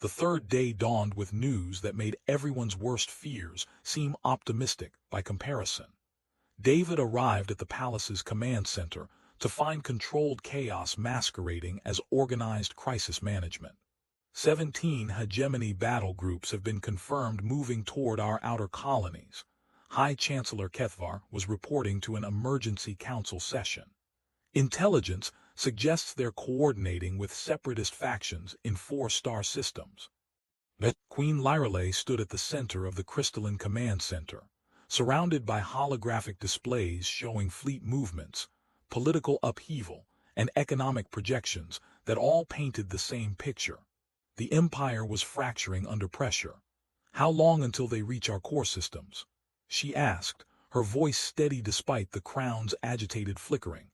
The third day dawned with news that made everyone's worst fears seem optimistic by comparison. David arrived at the palace's command center to find controlled chaos masquerading as organized crisis management. 17 hegemony battle groups have been confirmed moving toward our outer colonies. High Chancellor Kethvar was reporting to an emergency council session. Intelligence suggests they're coordinating with separatist factions in 4-star systems. Queen Lyrale stood at the center of the crystalline command center, surrounded by holographic displays showing fleet movements, political upheaval, and economic projections that all painted the same picture. The Empire was fracturing under pressure. "How long until they reach our core systems?" she asked, her voice steady despite the crown's agitated flickering.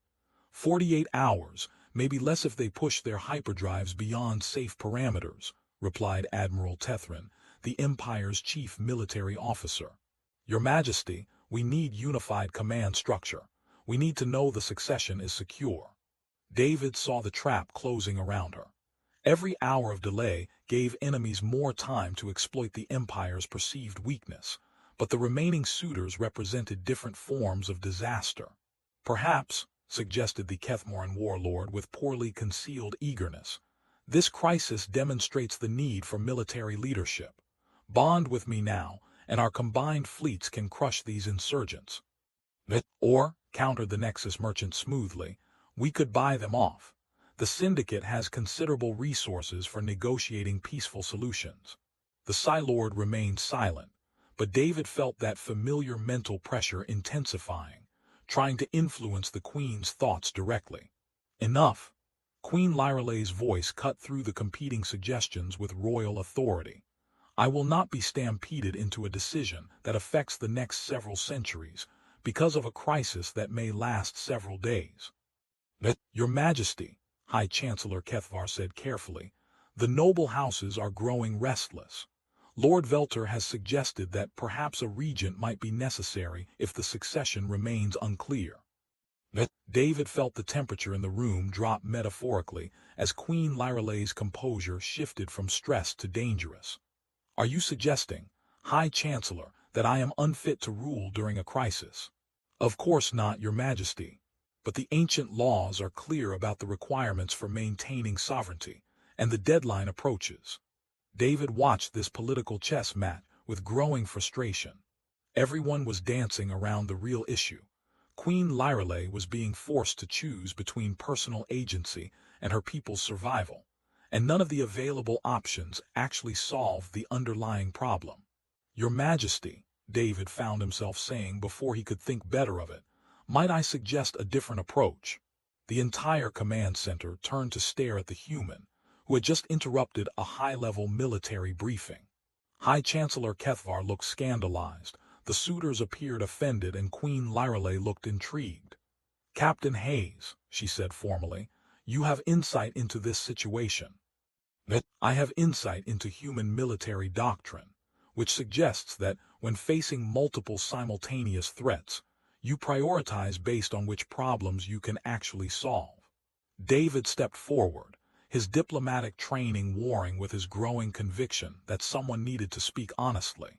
48 hours, maybe less if they push their hyperdrives beyond safe parameters, replied Admiral Tethrin, the Empire's chief military officer. "Your Majesty, we need unified command structure. We need to know the succession is secure." David saw the trap closing around her. Every hour of delay gave enemies more time to exploit the Empire's perceived weakness, but the remaining suitors represented different forms of disaster. "Perhaps," suggested the Kethmoran warlord with poorly concealed eagerness, "this crisis demonstrates the need for military leadership. Bond with me now, and our combined fleets can crush these insurgents." "Or," countered the Nexus merchant smoothly, "we could buy them off. The Syndicate has considerable resources for negotiating peaceful solutions." The Psi-Lord remained silent, but David felt that familiar mental pressure intensifying, trying to influence the Queen's thoughts directly. "Enough!" Queen Lyrale's voice cut through the competing suggestions with royal authority. "I will not be stampeded into a decision that affects the next several centuries, because of a crisis that may last several days." "Your Majesty," High Chancellor Kethvar said carefully, "the noble houses are growing restless. Lord Velter has suggested that perhaps a regent might be necessary if the succession remains unclear." David felt the temperature in the room drop metaphorically as Queen Lyrale's composure shifted from stress to dangerous. "Are you suggesting, High Chancellor, that I am unfit to rule during a crisis?" "Of course not, Your Majesty. But the ancient laws are clear about the requirements for maintaining sovereignty, and the deadline approaches." David watched this political chess match with growing frustration. Everyone was dancing around the real issue. Queen Lyrale was being forced to choose between personal agency and her people's survival, and none of the available options actually solved the underlying problem. "Your Majesty," David found himself saying before he could think better of it, "might I suggest a different approach?" The entire command center turned to stare at the human, who had just interrupted a high-level military briefing. High Chancellor Kethvar looked scandalized, the suitors appeared offended, and Queen Lyrale looked intrigued. "Captain Hayes," she said formally, "you have insight into this situation." "I have insight into human military doctrine, which suggests that when facing multiple simultaneous threats, you prioritize based on which problems you can actually solve." David stepped forward, his diplomatic training warring with his growing conviction that someone needed to speak honestly.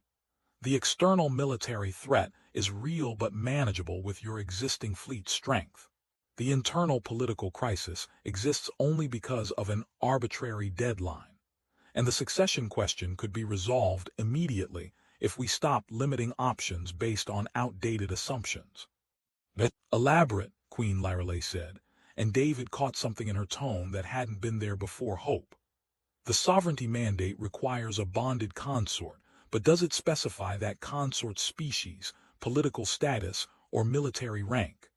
"The external military threat is real but manageable with your existing fleet strength. The internal political crisis exists only because of an arbitrary deadline, and the succession question could be resolved immediately if we stop limiting options based on outdated assumptions." "Elaborate," Queen Lyrale said, and David caught something in her tone that hadn't been there before: hope. "The sovereignty mandate requires a bonded consort, but does it specify that consort's species, political status, or military rank?"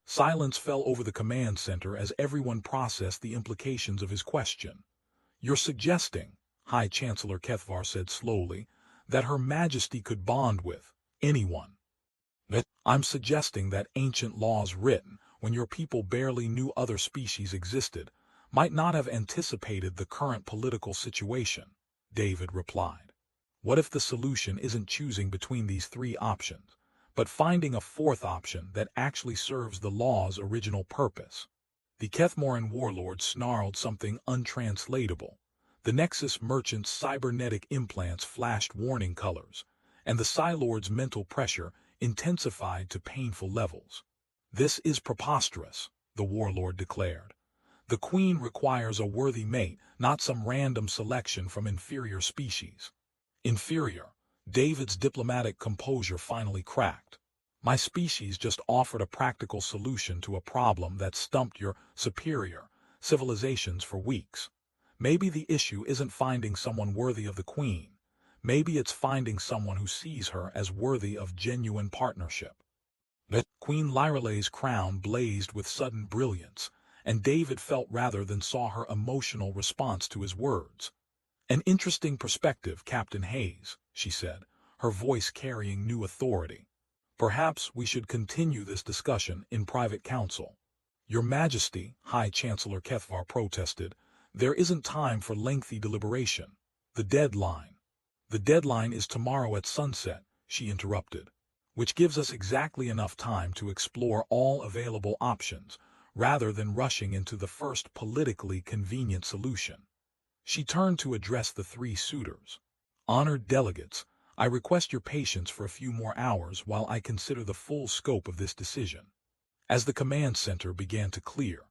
Silence fell over the command center as everyone processed the implications of his question. "You're suggesting," High Chancellor Kethvar said slowly, "that Her Majesty could bond with anyone." "I'm suggesting that ancient laws written when your people barely knew other species existed might not have anticipated the current political situation," David replied. "What if the solution isn't choosing between these three options, but finding a fourth option that actually serves the law's original purpose?" The Kethmoran warlord snarled something untranslatable. The Nexus merchant's cybernetic implants flashed warning colors, and the Psylord's mental pressure intensified to painful levels. "This is preposterous," the warlord declared. "The Queen requires a worthy mate, not some random selection from inferior species." Inferior? David's diplomatic composure finally cracked. "My species just offered a practical solution to a problem that stumped your superior civilizations for weeks. Maybe the issue isn't finding someone worthy of the Queen. Maybe it's finding someone who sees her as worthy of genuine partnership." Queen Lyraleigh's crown blazed with sudden brilliance, and David felt rather than saw her emotional response to his words. "An interesting perspective, Captain Hayes," she said, her voice carrying new authority. "Perhaps we should continue this discussion in private council." "Your Majesty," High Chancellor Kethvar protested, "there isn't time for lengthy deliberation. The deadline." "The deadline is tomorrow at sunset," she interrupted, "which gives us exactly enough time to explore all available options, rather than rushing into the first politically convenient solution." She turned to address the three suitors. "Honored delegates, I request your patience for a few more hours while I consider the full scope of this decision." As the command center began to clear,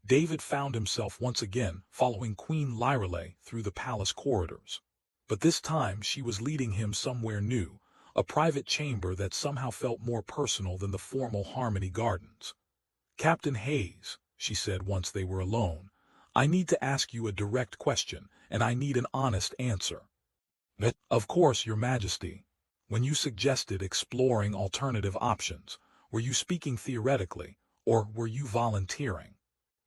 David found himself once again following Queen Lyralae through the palace corridors. But this time she was leading him somewhere new, a private chamber that somehow felt more personal than the formal Harmony Gardens. "Captain Hayes," she said once they were alone, "I need to ask you a direct question, and I need an honest answer." "Of course, Your Majesty." "When you suggested exploring alternative options, were you speaking theoretically, or were you volunteering?"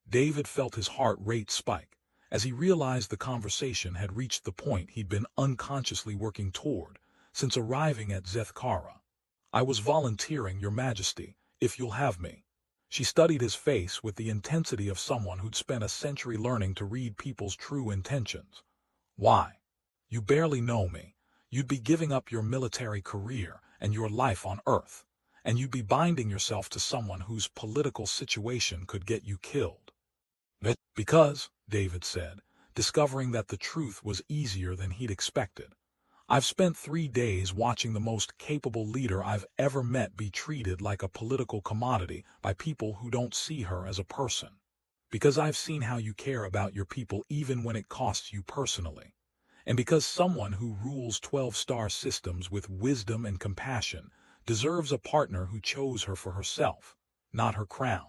David felt his heart rate spike, as he realized the conversation had reached the point he'd been unconsciously working toward since arriving at Zethkara. "I was volunteering, Your Majesty, if you'll have me." She studied his face with the intensity of someone who'd spent a century learning to read people's true intentions. "Why? You barely know me. You'd be giving up your military career and your life on Earth, and you'd be binding yourself to someone whose political situation could get you killed." "Because," David said, discovering that the truth was easier than he'd expected, "I've spent 3 days watching the most capable leader I've ever met be treated like a political commodity by people who don't see her as a person. Because I've seen how you care about your people even when it costs you personally. And because someone who rules 12-star systems with wisdom and compassion deserves a partner who chose her for herself, not her crown."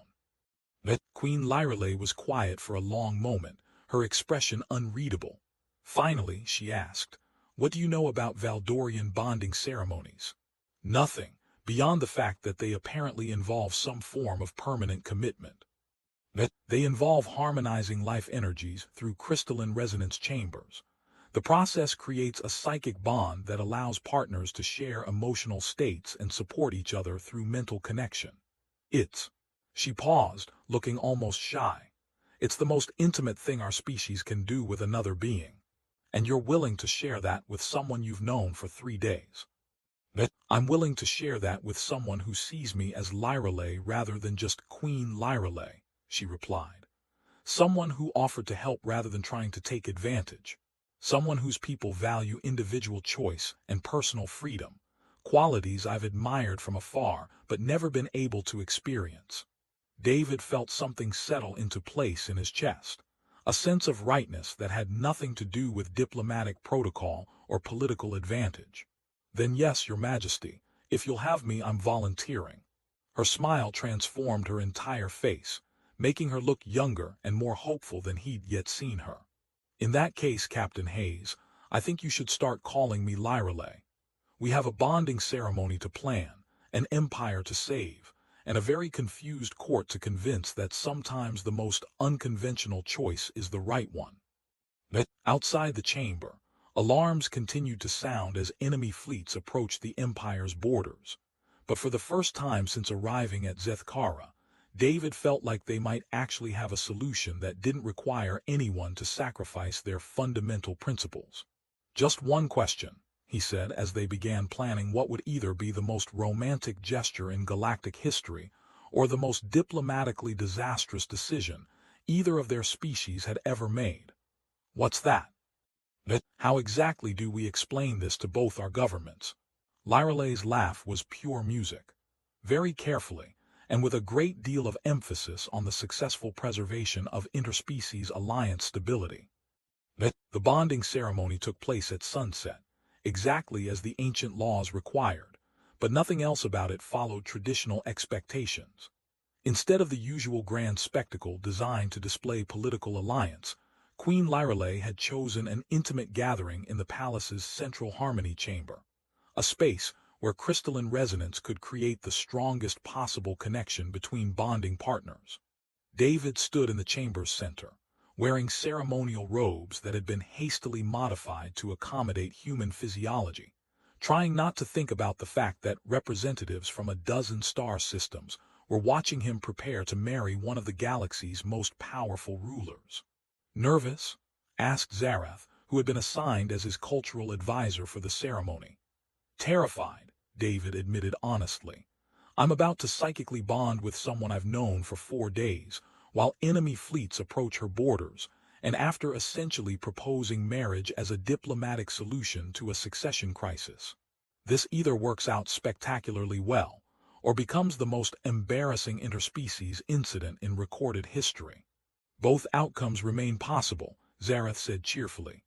Queen Lyralae was quiet for a long moment, her expression unreadable. Finally, she asked, "What do you know about Valdorian bonding ceremonies?" "Nothing, beyond the fact that they apparently involve some form of permanent commitment." "They involve harmonizing life energies through crystalline resonance chambers. The process creates a psychic bond that allows partners to share emotional states and support each other through mental connection. It's..." She paused, looking almost shy. "It's the most intimate thing our species can do with another being. And you're willing to share that with someone you've known for 3 days." "I'm willing to share that with someone who sees me as Lyralae rather than just Queen Lyralae," she replied. "Someone who offered to help rather than trying to take advantage. Someone whose people value individual choice and personal freedom, qualities I've admired from afar but never been able to experience." David felt something settle into place in his chest, a sense of rightness that had nothing to do with diplomatic protocol or political advantage. "Then yes, Your Majesty, if you'll have me, I'm volunteering." Her smile transformed her entire face, making her look younger and more hopeful than he'd yet seen her. "In that case, Captain Hayes, I think you should start calling me Lyralae. We have a bonding ceremony to plan, an empire to save, and a very confused court to convince that sometimes the most unconventional choice is the right one." Outside the chamber, alarms continued to sound as enemy fleets approached the Empire's borders. But for the first time since arriving at Zethkara, David felt like they might actually have a solution that didn't require anyone to sacrifice their fundamental principles. "Just one question," he said as they began planning what would either be the most romantic gesture in galactic history or the most diplomatically disastrous decision either of their species had ever made. "What's that?" But how exactly do we explain this to both our governments? Lyralay's laugh was pure music. Very carefully, and with a great deal of emphasis on the successful preservation of interspecies alliance stability. The bonding ceremony took place at sunset, exactly as the ancient laws required, but nothing else about it followed traditional expectations. Instead of the usual grand spectacle designed to display political alliance, Queen Lyralay had chosen an intimate gathering in the palace's central harmony chamber, a space where crystalline resonance could create the strongest possible connection between bonding partners. David stood in the chamber's center, wearing ceremonial robes that had been hastily modified to accommodate human physiology, trying not to think about the fact that representatives from a dozen star systems were watching him prepare to marry one of the galaxy's most powerful rulers. Nervous? Asked Zarath, who had been assigned as his cultural advisor for the ceremony. Terrified, David admitted honestly. I'm about to psychically bond with someone I've known for 4 days, while enemy fleets approach her borders, and after essentially proposing marriage as a diplomatic solution to a succession crisis. This either works out spectacularly well, or becomes the most embarrassing interspecies incident in recorded history. Both outcomes remain possible, Zarath said cheerfully.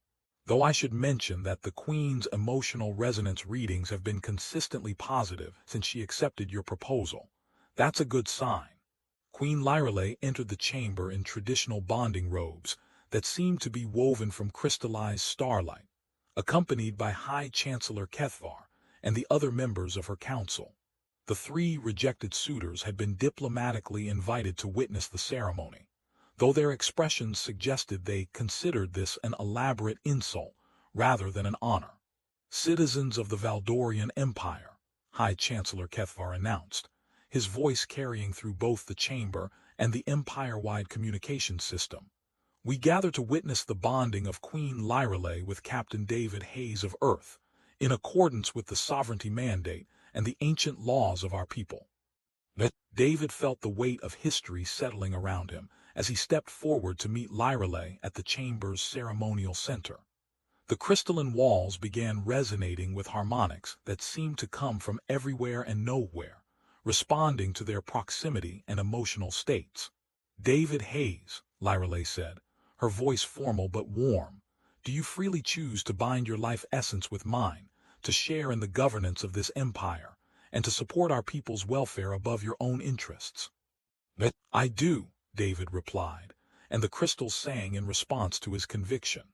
Though I should mention that the Queen's emotional resonance readings have been consistently positive since she accepted your proposal. That's a good sign. Queen Lyralay entered the chamber in traditional bonding robes that seemed to be woven from crystallized starlight, accompanied by High Chancellor Kethvar and the other members of her council. The 3 rejected suitors had been diplomatically invited to witness the ceremony, though their expressions suggested they considered this an elaborate insult rather than an honor. Citizens of the Valdorian Empire, High Chancellor Kethvar announced, his voice carrying through both the chamber and the empire-wide communication system. We gather to witness the bonding of Queen Lyralay with Captain David Hayes of Earth, in accordance with the sovereignty mandate and the ancient laws of our people. David felt the weight of history settling around him as he stepped forward to meet Lyralay at the chamber's ceremonial center. The crystalline walls began resonating with harmonics that seemed to come from everywhere and nowhere, responding to their proximity and emotional states. David Hayes, Lyralay said, her voice formal but warm, do you freely choose to bind your life essence with mine, to share in the governance of this empire, and to support our people's welfare above your own interests? I do, David replied, and the crystals sang in response to his conviction.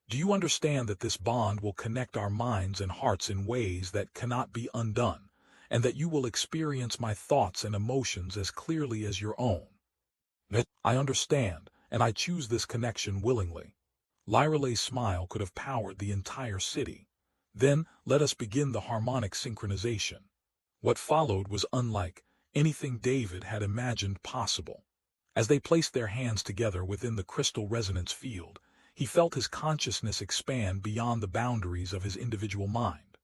Do you understand that this bond will connect our minds and hearts in ways that cannot be undone, and that you will experience my thoughts and emotions as clearly as your own? I understand, and I choose this connection willingly. Lyralay's smile could have powered the entire city. Then, let us begin the harmonic synchronization. What followed was unlike anything David had imagined possible. As they placed their hands together within the crystal resonance field, he felt his consciousness expand beyond the boundaries of his individual mind.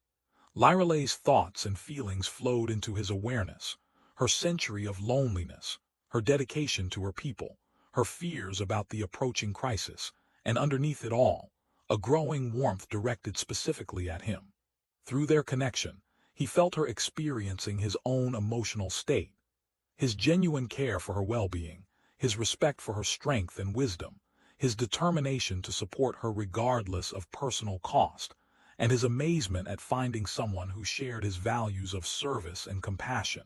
Lyralay's thoughts and feelings flowed into his awareness, her century of loneliness, her dedication to her people, her fears about the approaching crisis, and underneath it all, a growing warmth directed specifically at him. Through their connection, he felt her experiencing his own emotional state. His genuine care for her well-being, his respect for her strength and wisdom, his determination to support her regardless of personal cost, and his amazement at finding someone who shared his values of service and compassion.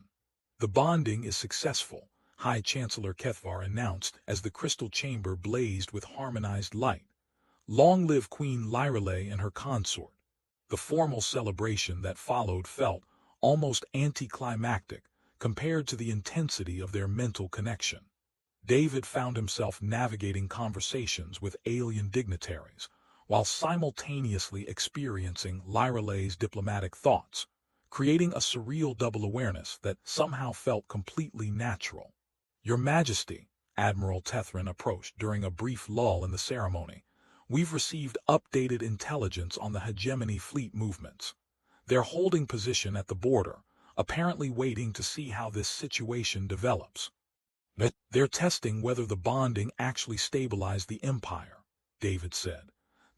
The bonding is successful, High Chancellor Kethvar announced as the crystal chamber blazed with harmonized light. Long live Queen Lyralay and her consort. The formal celebration that followed felt almost anticlimactic compared to the intensity of their mental connection. David found himself navigating conversations with alien dignitaries, while simultaneously experiencing Lyralay's diplomatic thoughts, creating a surreal double awareness that somehow felt completely natural. Your Majesty, Admiral Tethrin approached during a brief lull in the ceremony. We've received updated intelligence on the hegemony fleet movements. They're holding position at the border, apparently waiting to see how this situation develops. They're testing whether the bonding actually stabilized the empire, David said.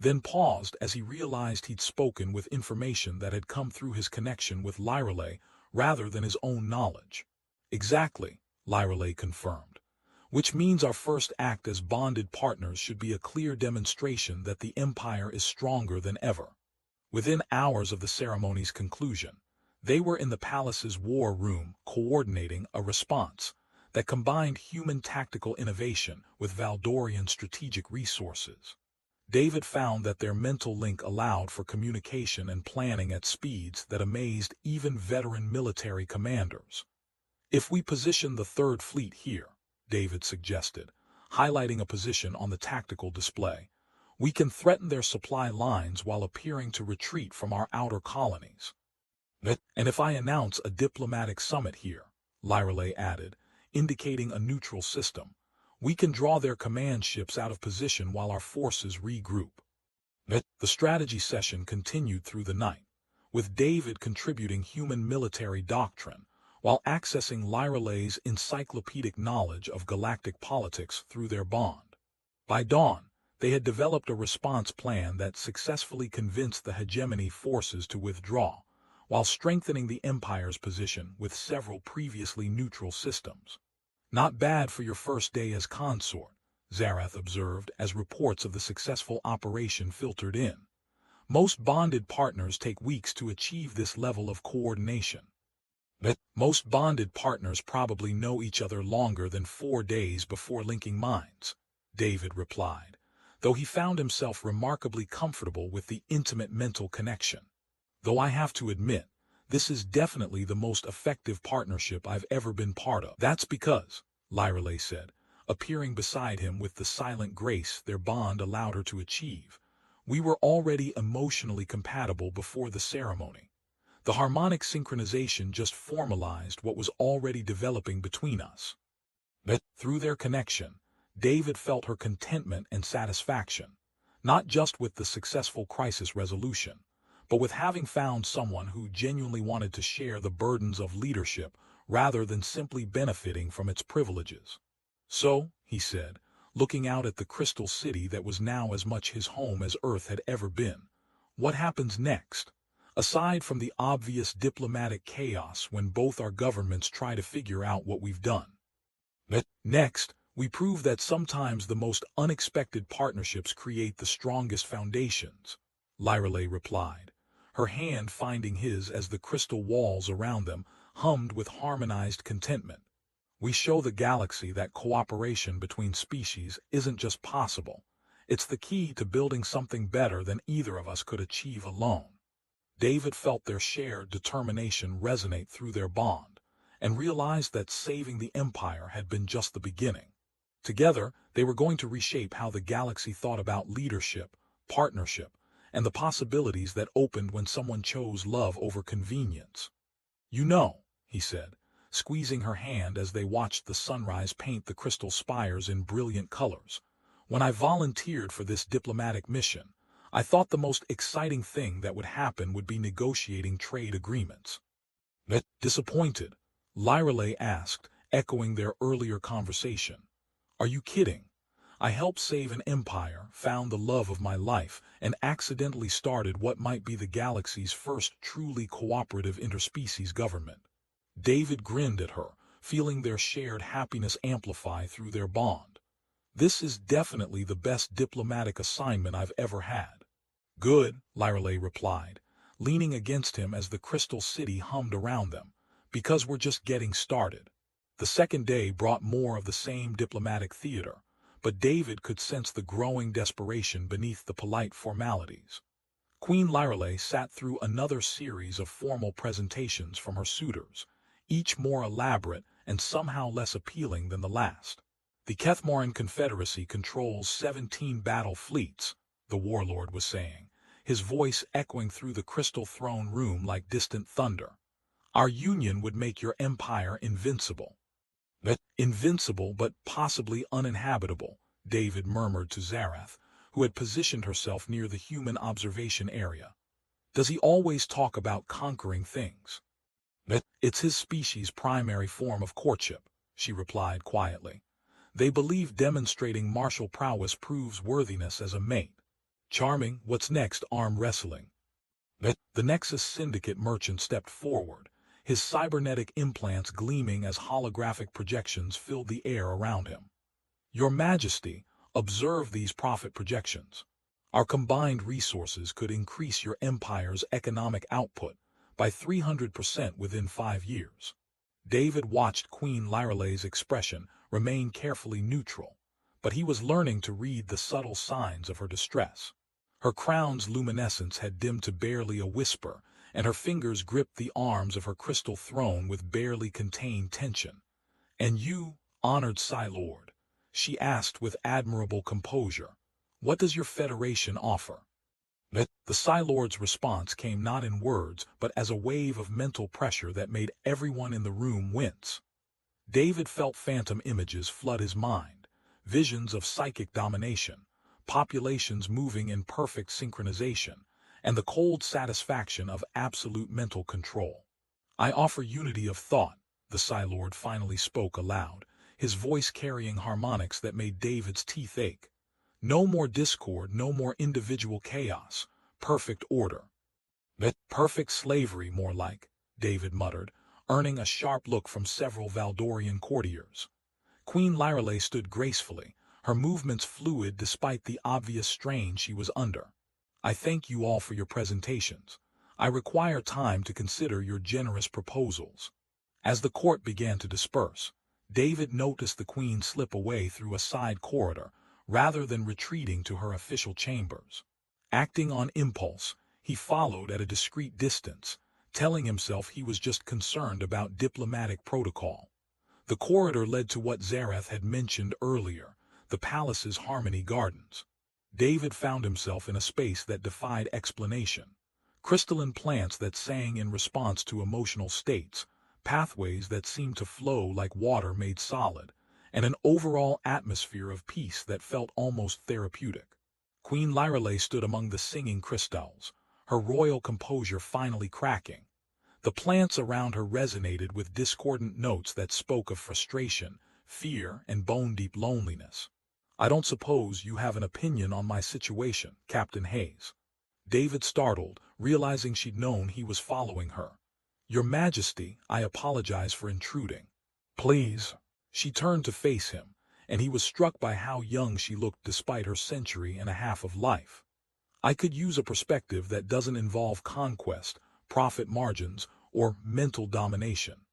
then paused as he realized he'd spoken with information that had come through his connection with Lyreley rather than his own knowledge. Exactly, Lyreley confirmed. Which means our first act as bonded partners should be a clear demonstration that the Empire is stronger than ever. Within hours of the ceremony's conclusion, they were in the palace's war room coordinating a response that combined human tactical innovation with Valdorian strategic resources. David found that their mental link allowed for communication and planning at speeds that amazed even veteran military commanders. If we position the Third Fleet here, David suggested, highlighting a position on the tactical display, we can threaten their supply lines while appearing to retreat from our outer colonies. And if I announce a diplomatic summit here, Lyreley added, indicating a neutral system, we can draw their command ships out of position while our forces regroup. The strategy session continued through the night, with David contributing human military doctrine, while accessing Lyreley's encyclopedic knowledge of galactic politics through their bond. By dawn, they had developed a response plan that successfully convinced the hegemony forces to withdraw, while strengthening the Empire's position with several previously neutral systems. Not bad for your first day as consort, Zarath observed as reports of the successful operation filtered in. Most bonded partners take weeks to achieve this level of coordination. But most bonded partners probably know each other longer than 4 days before linking minds, David replied, though he found himself remarkably comfortable with the intimate mental connection. Though I have to admit, this is definitely the most effective partnership I've ever been part of. That's because, Lyreley said, appearing beside him with the silent grace their bond allowed her to achieve, we were already emotionally compatible before the ceremony. The harmonic synchronization just formalized what was already developing between us. But through their connection, David felt her contentment and satisfaction, not just with the successful crisis resolution, but with having found someone who genuinely wanted to share the burdens of leadership rather than simply benefiting from its privileges. So, he said, looking out at the crystal city that was now as much his home as Earth had ever been, what happens next? Aside from the obvious diplomatic chaos when both our governments try to figure out what we've done. Next, we prove that sometimes the most unexpected partnerships create the strongest foundations, Lyreley replied, her hand finding his as the crystal walls around them hummed with harmonized contentment. We show the galaxy that cooperation between species isn't just possible, it's the key to building something better than either of us could achieve alone. David felt their shared determination resonate through their bond, and realized that saving the Empire had been just the beginning. Together, they were going to reshape how the galaxy thought about leadership, partnership, and the possibilities that opened when someone chose love over convenience. You know, he said, squeezing her hand as they watched the sunrise paint the crystal spires in brilliant colors, when I volunteered for this diplomatic mission, I thought the most exciting thing that would happen would be negotiating trade agreements. Disappointed? Lyreley asked, echoing their earlier conversation. Are you kidding? I helped save an empire, found the love of my life, and accidentally started what might be the galaxy's first truly cooperative interspecies government. David grinned at her, feeling their shared happiness amplify through their bond. This is definitely the best diplomatic assignment I've ever had. Good, Lyreley replied, leaning against him as the crystal city hummed around them, because we're just getting started. The second day brought more of the same diplomatic theater, but David could sense the growing desperation beneath the polite formalities. Queen Lyreley sat through another series of formal presentations from her suitors, each more elaborate and somehow less appealing than the last. The Kethmoran Confederacy controls 17 battle fleets, the warlord was saying, his voice echoing through the crystal throne room like distant thunder. Our union would make your empire invincible. Invincible but possibly uninhabitable, David murmured to Zarath, who had positioned herself near the human observation area. Does he always talk about conquering things? It's his species' primary form of courtship, she replied quietly. They believe demonstrating martial prowess proves worthiness as a mate. Charming, what's next? Arm wrestling. The Nexus Syndicate merchant stepped forward, his cybernetic implants gleaming as holographic projections filled the air around him. Your Majesty, observe these profit projections. Our combined resources could increase your empire's economic output by 300% within 5 years. David watched Queen Lyraleigh's expression remain carefully neutral, but he was learning to read the subtle signs of her distress. Her crown's luminescence had dimmed to barely a whisper, and her fingers gripped the arms of her crystal throne with barely contained tension. "And you, honored Psi Lord," she asked with admirable composure, "what does your Federation offer?" The Psi Lord's response came not in words but as a wave of mental pressure that made everyone in the room wince. David felt phantom images flood his mind, visions of psychic domination, populations moving in perfect synchronization, and the cold satisfaction of absolute mental control. "I offer unity of thought," the Psi Lord finally spoke aloud, his voice carrying harmonics that made David's teeth ache. "No more discord, no more individual chaos, perfect order." "Perfect slavery, more like," David muttered, earning a sharp look from several Valdorian courtiers. Queen Lyraleigh stood gracefully, her movements fluid despite the obvious strain she was under. "I thank you all for your presentations. I require time to consider your generous proposals." As the court began to disperse, David noticed the Queen slip away through a side corridor, rather than retreating to her official chambers. Acting on impulse, he followed at a discreet distance, telling himself he was just concerned about diplomatic protocol. The corridor led to what Zareth had mentioned earlier, the palace's Harmony Gardens. David found himself in a space that defied explanation. Crystalline plants that sang in response to emotional states, pathways that seemed to flow like water made solid, and an overall atmosphere of peace that felt almost therapeutic. Queen Lyraleigh stood among the singing crystals, her royal composure finally cracking. The plants around her resonated with discordant notes that spoke of frustration, fear, and bone-deep loneliness. "I don't suppose you have an opinion on my situation, Captain Hayes." David startled, realizing she'd known he was following her. "Your Majesty, I apologize for intruding." "Please." She turned to face him, and he was struck by how young she looked despite her century and a half of life. "I could use a perspective that doesn't involve conquest, profit margins, or mental domination."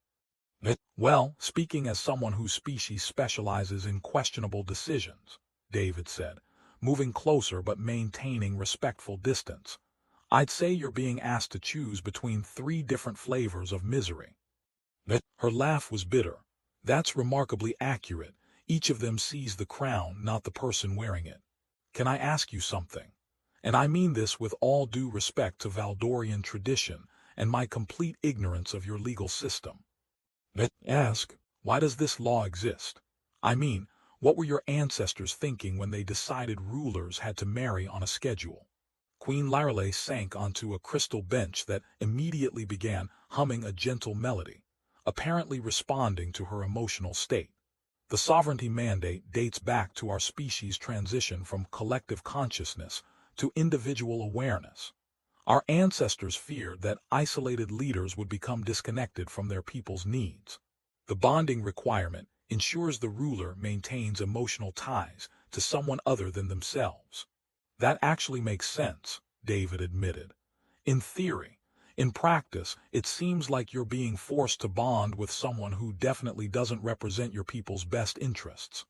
"Well, speaking as someone whose species specializes in questionable decisions," David said, moving closer but maintaining respectful distance, "I'd say you're being asked to choose between 3 different flavors of misery." Her laugh was bitter. "That's remarkably accurate. Each of them sees the crown, not the person wearing it. Can I ask you something? And I mean this with all due respect to Valdorian tradition and my complete ignorance of your legal system." "Ask. Why does this law exist? I mean, what were your ancestors thinking when they decided rulers had to marry on a schedule?" Queen Lyraleigh sank onto a crystal bench that immediately began humming a gentle melody, apparently responding to her emotional state. "The sovereignty mandate dates back to our species' transition from collective consciousness to individual awareness. Our ancestors feared that isolated leaders would become disconnected from their people's needs. The bonding requirement ensures the ruler maintains emotional ties to someone other than themselves." "That actually makes sense," David admitted. "In theory. In practice, it seems like you're being forced to bond with someone who definitely doesn't represent your people's best interests."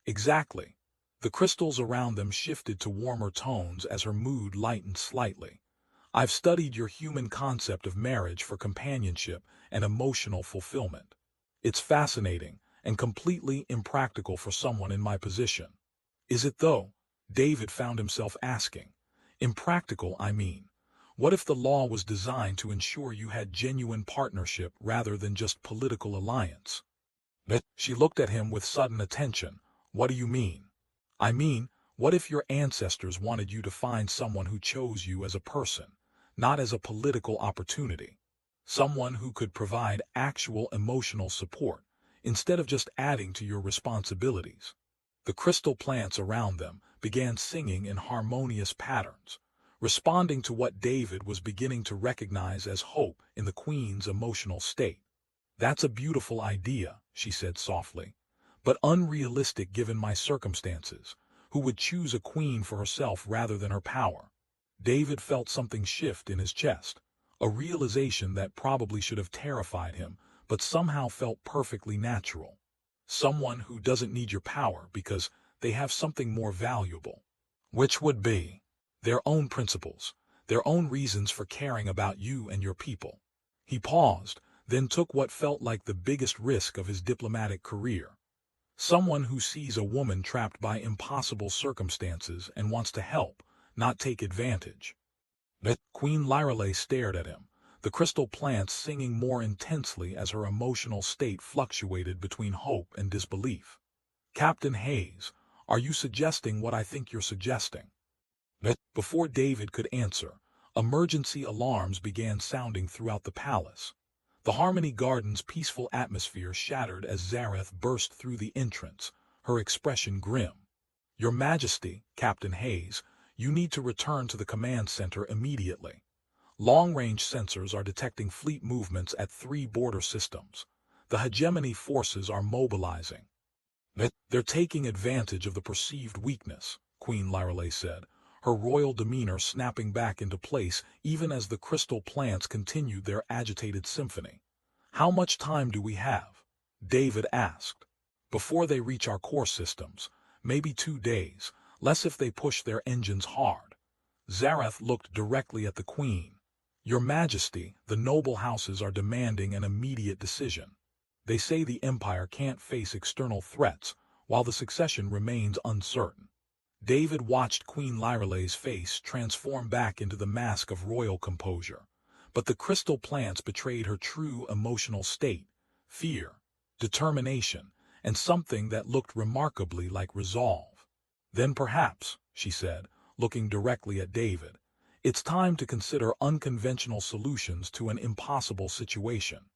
"Exactly." The crystals around them shifted to warmer tones as her mood lightened slightly. "I've studied your human concept of marriage for companionship and emotional fulfillment. It's fascinating and completely impractical for someone in my position." "Is it though?" David found himself asking. "Impractical, I mean. What if the law was designed to ensure you had genuine partnership rather than just political alliance?" She looked at him with sudden attention. "What do you mean?" "I mean, what if your ancestors wanted you to find someone who chose you as a person, not as a political opportunity? Someone who could provide actual emotional support, instead of just adding to your responsibilities?" The crystal plants around them began singing in harmonious patterns, responding to what David was beginning to recognize as hope in the queen's emotional state. "That's a beautiful idea," she said softly, "but unrealistic given my circumstances. Who would choose a queen for herself rather than her power?" David felt something shift in his chest, a realization that probably should have terrified him, but somehow felt perfectly natural. Someone who doesn't need your power because they have something more valuable. Which would be their own principles, their own reasons for caring about you and your people. He paused, then took what felt like the biggest risk of his diplomatic career. Someone who sees a woman trapped by impossible circumstances and wants to help, not take advantage. But Queen Lyrale stared at him, the crystal plants singing more intensely as her emotional state fluctuated between hope and disbelief. "Captain Hayes, are you suggesting what I think you're suggesting?" But before David could answer, emergency alarms began sounding throughout the palace. The Harmony Garden's peaceful atmosphere shattered as Zareth burst through the entrance, her expression grim. "Your Majesty, Captain Hayes, you need to return to the command center immediately. Long-range sensors are detecting fleet movements at 3 border systems. The hegemony forces are mobilizing." "They're taking advantage of the perceived weakness," Queen Lyrale said, her royal demeanor snapping back into place even as the crystal plants continued their agitated symphony. "How much time do we have?" David asked. "Before they reach our core systems, maybe 2 days, less if they push their engines hard." Zareth looked directly at the queen. "Your Majesty, the noble houses are demanding an immediate decision. They say the Empire can't face external threats, while the succession remains uncertain." David watched Queen Lyrale's face transform back into the mask of royal composure, but the crystal plants betrayed her true emotional state: fear, determination, and something that looked remarkably like resolve. "Then perhaps," she said, looking directly at David, "it's time to consider unconventional solutions to an impossible situation."